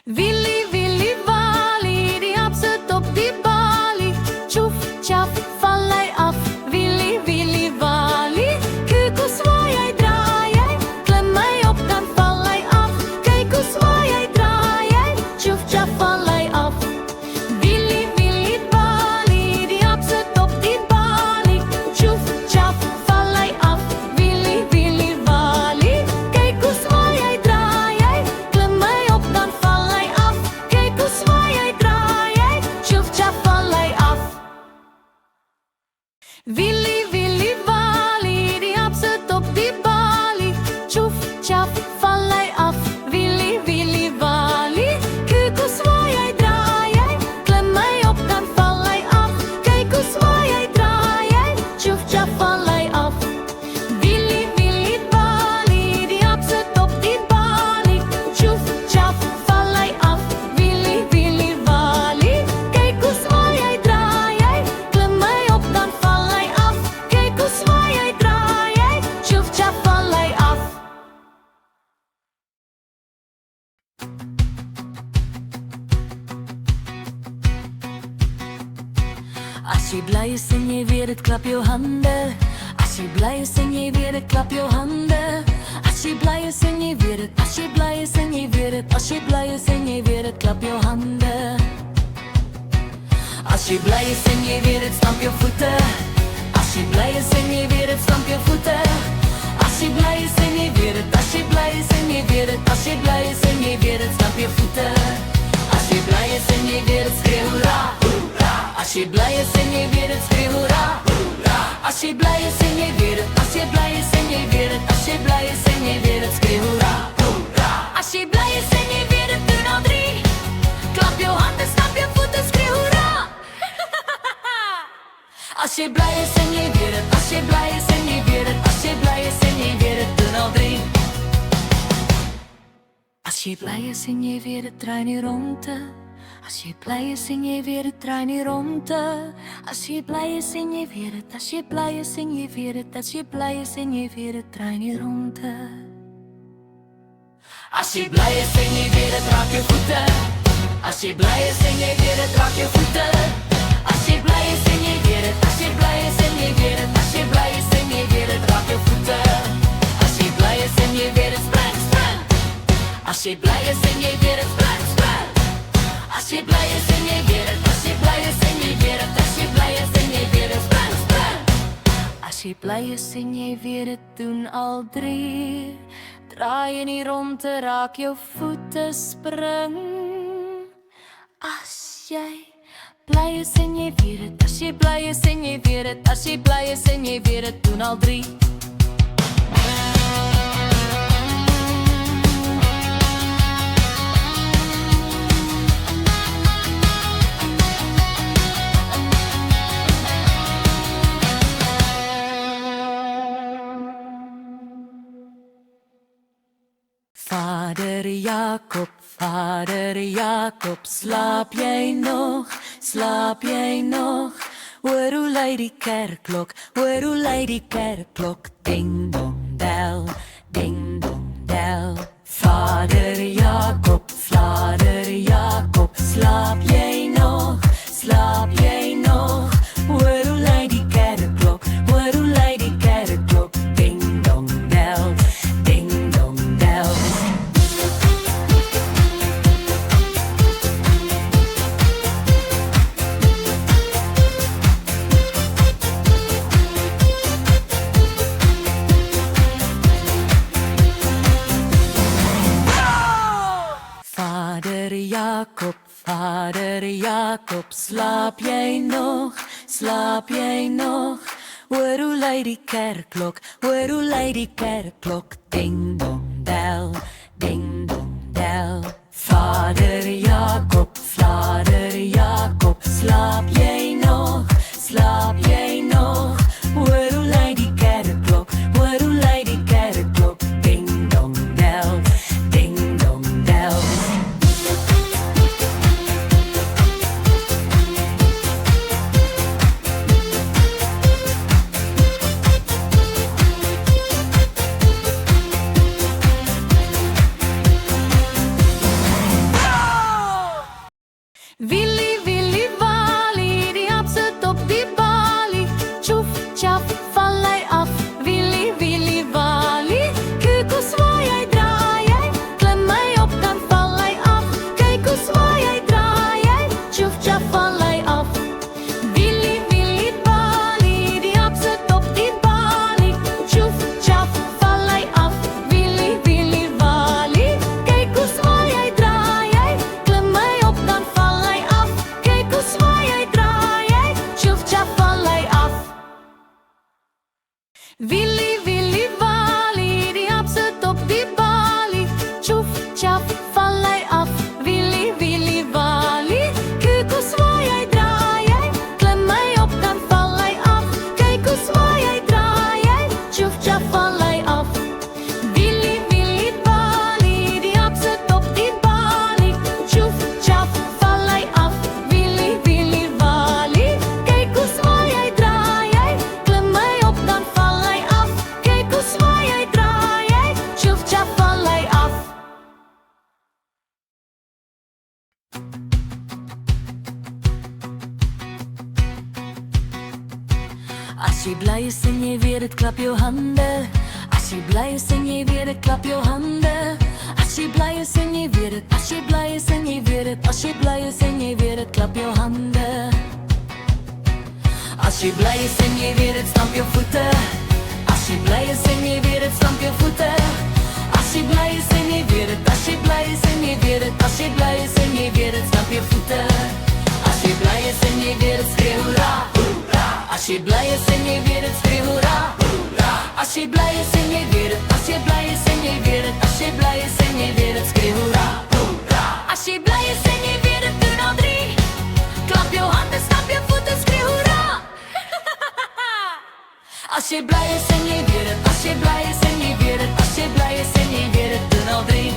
Willy, Willy, Wally, die hapset op die balie. Tjoef, tjaf, val hy af. Willy, Willy, Wally, kyk hoe swaai hy, draai hy. Klim hy op, dan val hy af. Kyk hoe swaai hy, draai hy. Tjoef, tjaf, val hy af. Willy, Willy, Wally, die hapset op die balie. Tjoef, tjaf, val hy af. Willy, Willy, Wally, kyk hoe swaai hy, draai hy. Klim hy op, dan val hy af. Kyk hoe swaai hy, draai hy. Tjoef, tjaf, val hy af. Willy, Willy, Wally, die hapset op die balie. Tjoef, tjaf, val hy af. Willy, Willy, Wally, kyk hoe swaai hy, draai hy. Klim hy op, dan val hy af. Kyk hoe swaai hy, draai hy. Tjoef, tjaf, val hy af. Willy, Willy, Wally, die hapset op die balie. Tjoef, tjaf, val hy af. Willy, Willy, Wally, kyk hoe swaai hy, draai hy. Klim hy op, dan val hy af. Kyk hoe swaai hy, draai hy. Tjoef, tjaf, val hy af. As jy bly is en jy weet het, klap jou hande. As jy bly is en jy weet het, klap jou hande. As jy bly is en jy weet het, as jy bly is en jy weet het, as jy bly is en jy weet het, klap jou hande. As jy bly is en jy weet het, stamp jou voete. As jy bly is en jy weet het, stamp jou voete. As jy bly is en jy weet het, as jy bly is en jy weet het, as jy bly is en jy weet het, stamp jou voete. As jy bly is en jy weet het, skreeu hoera, hoera. As jy bly is en jy weet het, skreeu hoera, hoera. As jy bly is en jy weet het, as jy bly is en jy weet het, as jy bly is en jy weet het, skreeu hoera, hoera. As jy bly is en jy weet het, doen al drie. Klap jou hande, stamp jou voete, skreeu hoera. As jy bly is en jy weet het, as jy bly is en jy weet het, as jy bly is en jy weet het, doen al drie. As jy bly is en jy weet het, draai nie rondte. As jy bly is en jy weet het, draai nie rondte. As jy bly is en jy weet het, as jy bly is en jy weet het, as jy bly is en jy weet het, draai nie rondte. As jy bly is en jy weet het, raak jou voete. As jy bly is en jy weet het, raak jou voete. As jy bly is en jy weet het, as jy bly is en jy weet het, as jy bly is en jy weet het, raak jou voete. As jy bly is en jy weet het, spring, spring. As jy bly is en jy weet het, spring, spring. As jy bly is en jy weet het, as jy bly is en jy weet het, as jy bly is en jy weet het, spring, spring. As jy bly is en jy weet het, doen al drie. Draai in die rondte, raak jou voete, spring. As jy bly is en jy weet het, as jy bly is en jy weet het, as jy bly is en jy weet het, doen al drie. Vader Jakob, slaap jy nog, slaap jy nog? Hoor hoe lui die kerkklok, hoor hoe lui die kerkklok. Ding dong del, ding dong del. Vader Jakob, slaap jy nog, slaap jy nog? Hoor hoe lui die kerkklok, hoor hoe lui die kerkklok. Ding dong del, ding dong del. Vader Jakob, slaap jy nog, slaap jy nog? Hoor hoe lui die kerkklok, hoor hoe lui die kerkklok. Ding dong del, ding dong del. Vader Jakob, slaap jy nog, slaap jy nog? Hoor hoe lui die kerkklok, hoor hoe lui die kerkklok. Ding dong del, ding dong del. Willy, Willy, Wally, die hapset op die balie. Tjoef, tjaf, val hy af. Willy, Willy, Wally, kyk hoe zwaai hy draai hy. Klim hy op, dan val hy af. Kyk hoe zwaai hy draai hy. Tjoef, tjaf, val hy af. Willy, Willy, Wally, die hapset op die balie. Tjoef, tjaf, val hy af. Willy, Willy, Wally, kyk hoe zwaai hy draai hy. Klim hy op, dan val hy af. Kyk hoe zwaai hy draai hy. Tjoef, tjaf, val hy af. Willy, Willy, Wally, die hapset op die balie. Tjoef, tjaf, val hy af. Willy, Willy, Wally, kyk hoe zwaai hy draai hy. Klim hy op, dan val hy af. Kyk hoe zwaai hy draai hy. Tjoef, tjaf, val hy af. Willy, Willy, Wally, die hapset op die balie. Tjoef, tjaf, val hy af. Willy, Willy, Wally, kyk hoe zwaai hy draai hy. Klim hy op, dan val hy af. Kyk hoe zwaai hy draai hy. Tjoef, tjaf, val hy af. As jy bly is en jy weet het, klap jou hande. As jy bly is en jy weet het, klap jou hande. As jy bly is en jy weet het, as jy bly is en jy weet het, as jy bly is en jy weet het, klap jou hande. As jy bly is en jy weet het, stamp jou voete. As jy bly is en jy weet het, stamp jou voete. As jy bly is en jy weet het, as jy bly is en jy weet het, as jy bly is en jy weet het, stamp jou voete. As jy bly is en jy weet het, skreeu hoera, hoera. As jy bly is en jy weet het, skreeu hoera, hoera. As jy bly is en jy weet het, as jy bly is en jy weet het, as jy bly is en jy weet het, skreeu hoera, hoera. As jy bly is en jy weet het, doen al drie. Klap jou hande, stamp jou voete, skreeu hoera. As jy bly is en jy weet het, as jy bly is en jy weet het, as jy bly is en jy weet het, doen al drie.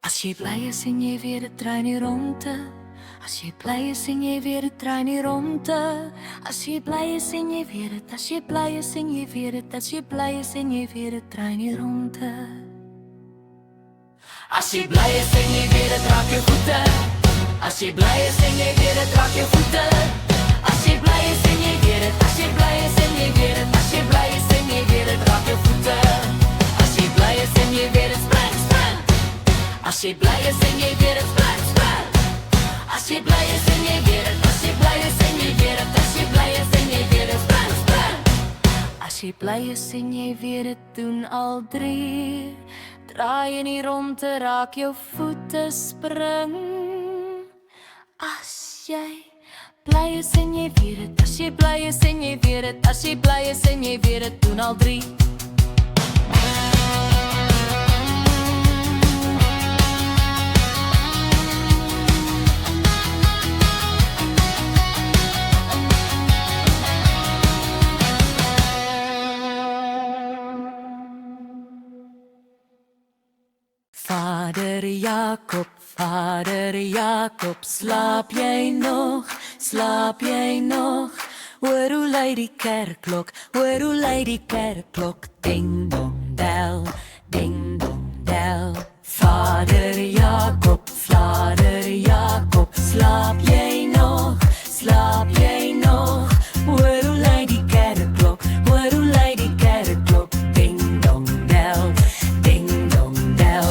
As jy bly is en jy weet het, draai nie rondte. As jy bly is en jy weet het, draai nie rondte. As jy bly is en jy weet het, as jy bly is en jy weet het, as jy bly is en jy weet het, draai nie rondte. As jy bly is en jy weet het, raak jou voete. As jy bly is en jy weet het, raak jou voete. As jy bly is en jy weet het, as jy bly is en jy weet het, as jy bly is en jy weet het, raak jou voete. As jy bly is en jy weet het, spring, spring. As jy bly is en jy weet het, spring, spring. As jy bly is en jy weet het, as jy bly is en jy weet het, as jy bly is en jy weet het, spring, spring. As jy bly is en jy weet het, doen al drie. Draai in die rondte, raak jou voete, spring. As jy bly is en jy weet het, as jy bly is en jy weet het, as jy bly is en jy weet het, doen al drie. Vader Jakob, slaap jy nog, slaap jy nog? Hoor hoe lui die kerkklok, hoor hoe lui die kerkklok. Ding dong del, ding dong del. Vader Jakob, slaap jy nog, slaap jy nog? Hoor hoe lui die kerkklok, hoor hoe lui die kerkklok. Ding dong del, ding dong del.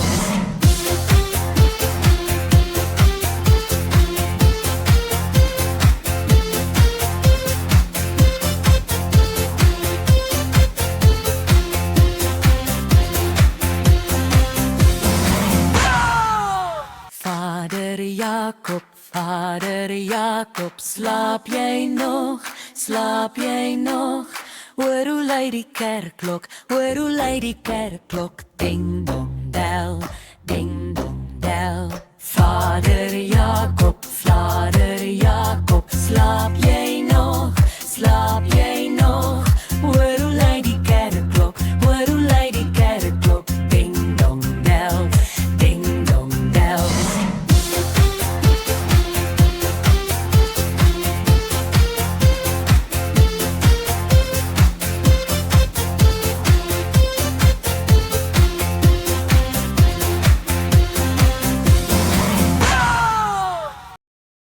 Vader Jakob, slaap jy nog, slaap jy nog? Hoor hoe lui die kerkklok, hoor hoe lui die kerkklok. Ding dong del, ding